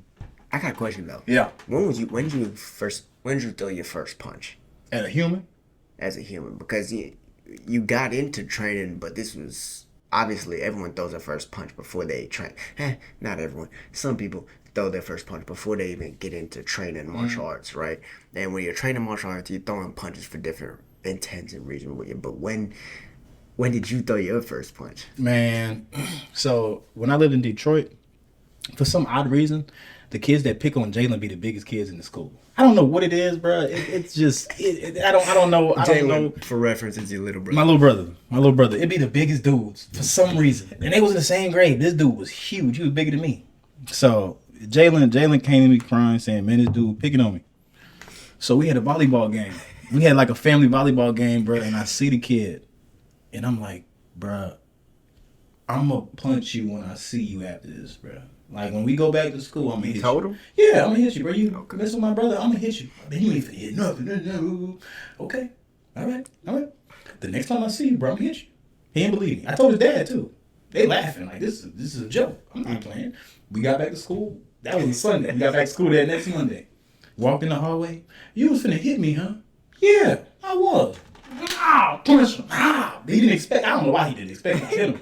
got a question though. Yeah. When did you throw your first punch? As a human? As a human, because you got into training, but this was obviously everyone throws their first punch before they train. Not everyone. Some people throw their first punch before they even get into training martial arts, right? And when you're training martial arts, you're throwing punches for different intents and reasons. But when did you throw your first punch? Man, so when I lived in Detroit, for some odd reason, the kids that pick on Jalen be the biggest kids in the school. I don't know what it is, bro. It's just I don't know. Jalen, for reference, is your little brother. My little brother. It'd be the biggest dudes for some reason, and they was in the same grade. This dude was huge. He was bigger than me. So Jalen came to me crying, saying, "Man, this dude picking on me." So we had a volleyball game. We had a family volleyball game, bro. And I see the kid, and I'm like, "Bro, I'm gonna punch you when I see you after this, bro. Like when we go back to school, I'm gonna hit you. Told him? Yeah, I'm gonna hit you, bro. You mess with my brother, I'm gonna hit you. Man, you ain't finna hit nothing. Okay, all right. The next time I see you, bro, I'm gonna hit you. He didn't believe me. I told his dad too. They laughing like this is a joke. I'm not playing. We got back to school. That was a Sunday. We got back to school that next Monday. Walked in the hallway. You was finna hit me, huh? Yeah, I was. Punch him. He didn't expect. I don't know why he didn't expect me to hit him.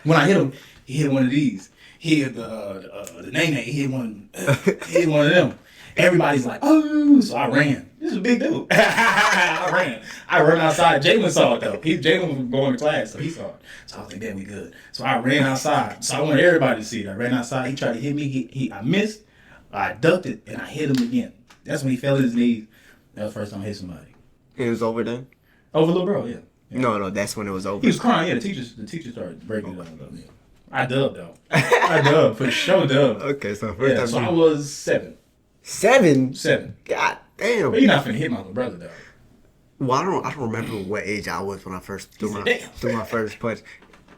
When I hit him, he hit one of these. He hit the name. He hit one. He hit one of them. Everybody's like, oh, so I ran. This is a big dude. I ran outside. Jalen saw it though. Jalen was going to class, so he saw it. So I was like, "Damn, we good." So I ran outside. So I wanted everybody to see it. I ran outside. He tried to hit me. I missed. I ducked it, and I hit him again. That's when he fell to his knees. That was the first time I hit somebody. It was over then? Over little bro, yeah. No, that's when it was over. He was crying. Yeah, the teacher started breaking it up. Yeah. I dubbed though. I dubbed for sure. Dubbed. Okay, so first time. So I was 7. 7? 7. God damn. But you're not finna hit my little brother though. Well, I don't remember what age I was when I first threw my first punch.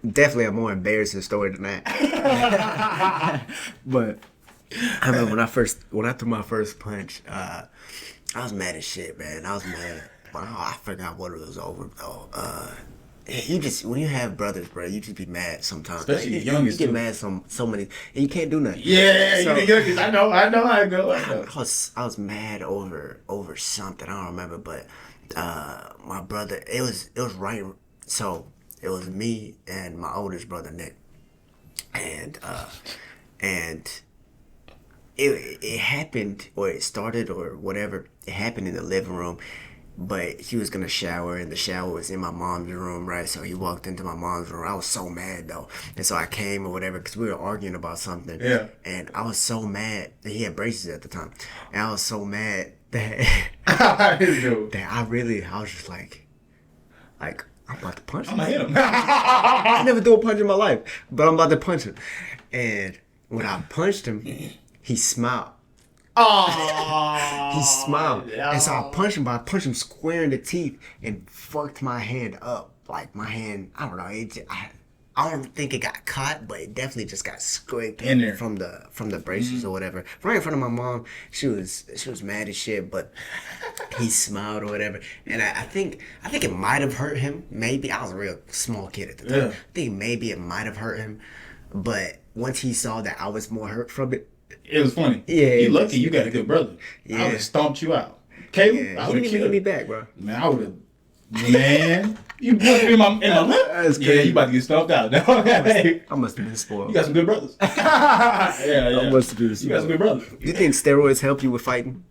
Definitely a more embarrassing story than that. But I remember when I threw my first punch, I was mad as shit, man. I was mad. Wow, I forgot what it was over though. You just when you have brothers, bro, you just be mad sometimes. Especially like, the youngest. You get mad so many, and you can't do nothing. Yeah, so, you the youngest. I know how it goes. I was mad over something. I don't remember, but my brother. It was right. So it was me and my oldest brother Nick, and it happened, or it started, or whatever. It happened in the living room. But he was gonna shower, and the shower was in my mom's room, right? So he walked into my mom's room. I was so mad though, and so I came or whatever because we were arguing about something. Yeah. And I was so mad that he had braces at the time, and I was so mad that I was just like I'm about to punch him. I'm gonna hit him. I never threw a punch in my life, but I'm about to punch him. And when I punched him, he smiled. Oh, he smiled. And so I punched him, but I punched him square in the teeth and fucked my hand up. Like my hand, I don't know. I don't think it got caught, but it definitely just got scraped in there from the braces or whatever. Right in front of my mom. She was mad as shit, but he smiled or whatever. And I think it might have hurt him. Maybe I was a real small kid at the time. Yeah. I think maybe it might have hurt him, but once he saw that I was more hurt from it. It was funny. Yeah. You lucky you got a good brother. Yeah. I would have stomped you out. Caleb, yeah. I would have killed me back, bro. Man, I would have. Man, you put me in my lip. That's crazy. Yeah, you about to get stomped out. I must have been spoiled. You got some good brothers. yeah. I must have been spoiled. You got some good brothers. Do you think steroids help you with fighting?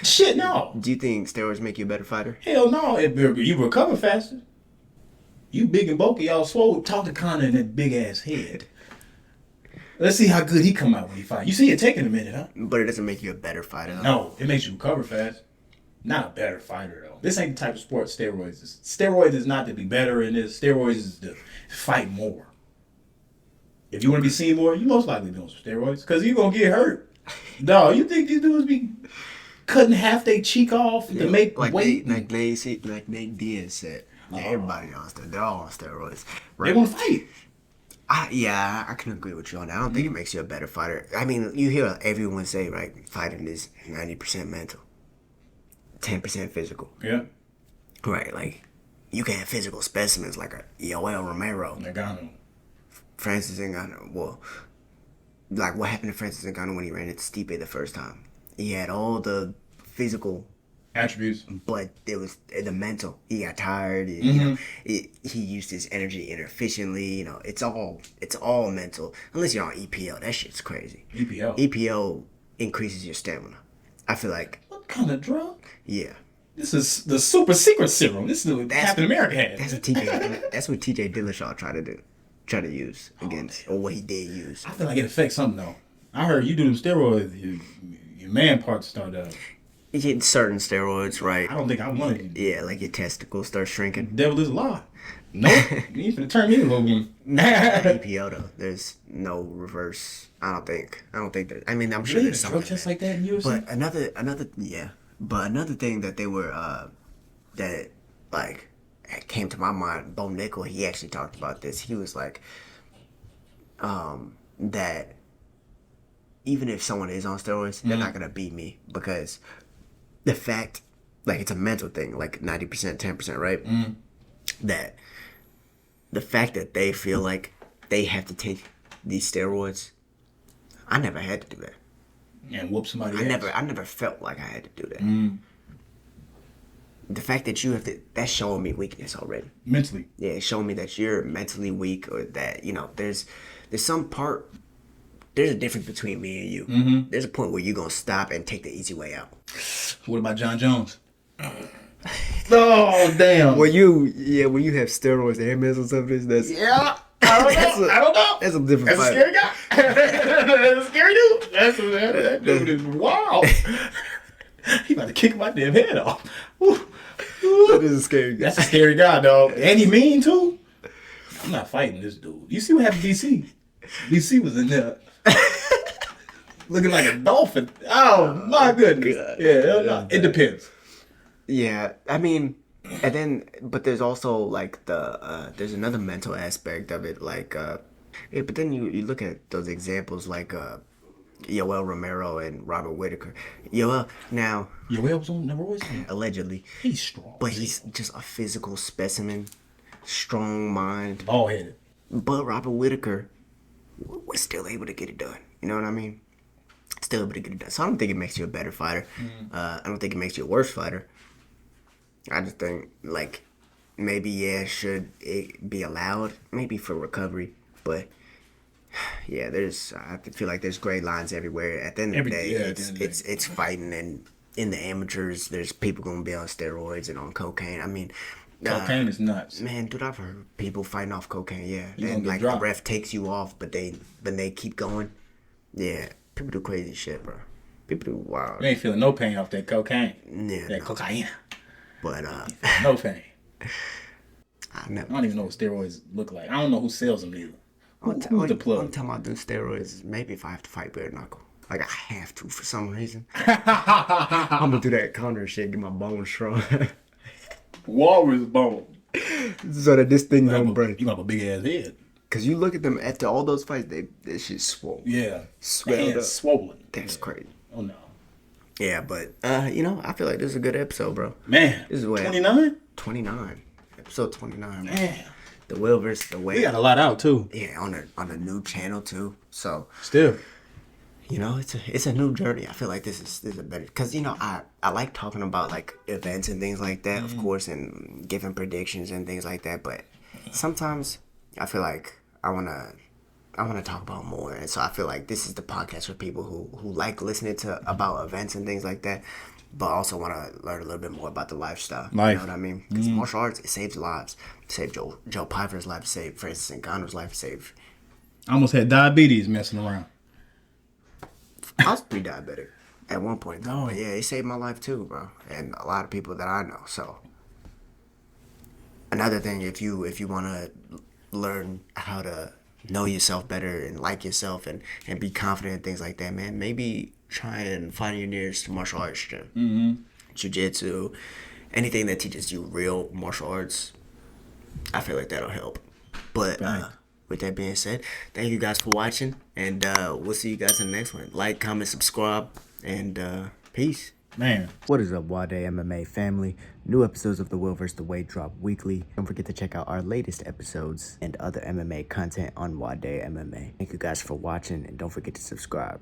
Shit, no. Do you think steroids make you a better fighter? Hell no. You recover faster. You big and bulky, all swole. Talk to Connor in that big ass head. Let's see how good he come out when he fight. You see it taking a minute, huh? But it doesn't make you a better fighter, though. No, it makes you recover fast. Not a better fighter, though. This ain't the type of sport steroids is. Steroids is not to be better in this. Steroids is to fight more. If you want to be seen more, you most likely be on some steroids because you're going to get hurt. Dog, you think these dudes be cutting half their cheek off to make weight? Like Nate Diaz said. Yeah, everybody on steroids. They're all on steroids. Right? They want to fight. I can agree with you on that. I don't think it makes you a better fighter. I mean, you hear everyone say, right, fighting is 90% mental, 10% physical. Yeah. Right, like, you can have physical specimens like a Yoel Romero. Ngannou. Francis Ngannou. Well, like, what happened to Francis Ngannou when he ran into Stipe the first time? He had all the physical attributes, but it was the mental. He got tired. You know, he used his energy inefficiently. You know, it's all mental. Unless you're on EPO, that shit's crazy. EPO increases your stamina. I feel like. What kind of drug? Yeah. This is the super secret serum. This is what Captain America had. That's what TJ Dillashaw tried to use against, or what he did use. I feel like it affects something though. I heard you do them steroids, your man parts start up. You get certain steroids, right? I don't think I want it. Yeah, like your testicles start shrinking. The devil is a lie. Nope. You ain't finna turn me into a woman. EPO though, there's no reverse. I don't think that. I mean, I'm sure there's something. Just like that in UFC. But another thing that they were that like came to my mind. Bo Nickel, he actually talked about this. He was like, that even if someone is on steroids, they're not gonna beat me, because the fact, like, it's a mental thing, like 90%, 10%, right? That the fact that they feel like they have to take these steroids, I never had to do that. And whoop somebody else. I never felt like I had to do that. The fact that you have to, that's showing me weakness already. Mentally. Yeah, it's showing me that you're mentally weak, or that, you know, there's a difference between me and you. There's a point where you're going to stop and take the easy way out. What about John Jones? Oh, damn. When you have steroids and Hermansson or something, that's... Yeah. I don't know. That's a different fight. fight. That's a scary guy. That's a scary dude. That dude is wild. He about to kick my damn head off. That is a scary guy. That's a scary guy, dog. And he mean, too. I'm not fighting this dude. You see what happened to DC? DC was in there. Looking like a dolphin. Oh, my goodness. God. Yeah, it depends. Yeah, I mean, and then, but there's also, like, there's another mental aspect of it, like, yeah, but then you look at those examples, like, Yoel Romero and Robert Whitaker. Yoel was on steroids? allegedly. He's strong. But he's just a physical specimen, strong mind. Bald-headed. But Robert Whitaker was still able to get it done. You know what I mean? Still able to get it done. So I don't think it makes you a better fighter. I don't think it makes you a worse fighter. I just think, like, maybe, should it be allowed? Maybe for recovery. But, yeah, I feel like there's gray lines everywhere. At the end of the day, it's fighting, and in the amateurs, there's people going to be on steroids and on cocaine. I mean... Cocaine is nuts. Man, dude, I've heard people fighting off cocaine, yeah. And, like, the ref takes you off, but they keep going. Yeah, people do crazy shit, bro. People do wild. You ain't feeling no pain off that cocaine. Yeah. That cocaine. But, no pain. I don't even know what steroids look like. I don't know who sells them either. Who's the plug? I'm talking about doing steroids, maybe if I have to fight bare knuckle. Like, I have to for some reason. I'm gonna do that counter shit, get my bones strong. Walrus bone. So that this thing don't break. You got a big ass head. Cause you look at them after all those fights, that shit's swollen. Yeah. Swelled up. Swollen. That's crazy. Oh no. Yeah, but I feel like this is a good episode, bro. Man. This is 29? 29. Episode 29. Man. The Will versus the Way. We got a lot out too. Yeah, on a new channel too. So still. It's a new journey. I feel like this is a better, because I like talking about, like, events and things like that, of course, and giving predictions and things like that. But sometimes I feel like I wanna talk about more, and so I feel like this is the podcast for people who like listening to about events and things like that, but also want to learn a little bit more about the lifestyle. You know what I mean? Because martial arts, it saves lives. It saved Joe Pyfer's life. It saved Francis Ngannou's life. It saved. I almost had diabetes messing around. I was pre-diabetic at one point, though. But yeah, it saved my life too, bro, and a lot of people that I know. So another thing, if you want to learn how to know yourself better and like yourself and be confident and things like that, man, maybe try and find your nearest martial arts gym. Jiu-jitsu, anything that teaches you real martial arts, I feel like that'll help. But with that being said, thank you guys for watching, and we'll see you guys in the next one. Like, comment, subscribe, and peace. Man. What is up, Wade MMA family? New episodes of The Will vs. The Way drop weekly. Don't forget to check out our latest episodes and other MMA content on Wade MMA. Thank you guys for watching, and don't forget to subscribe.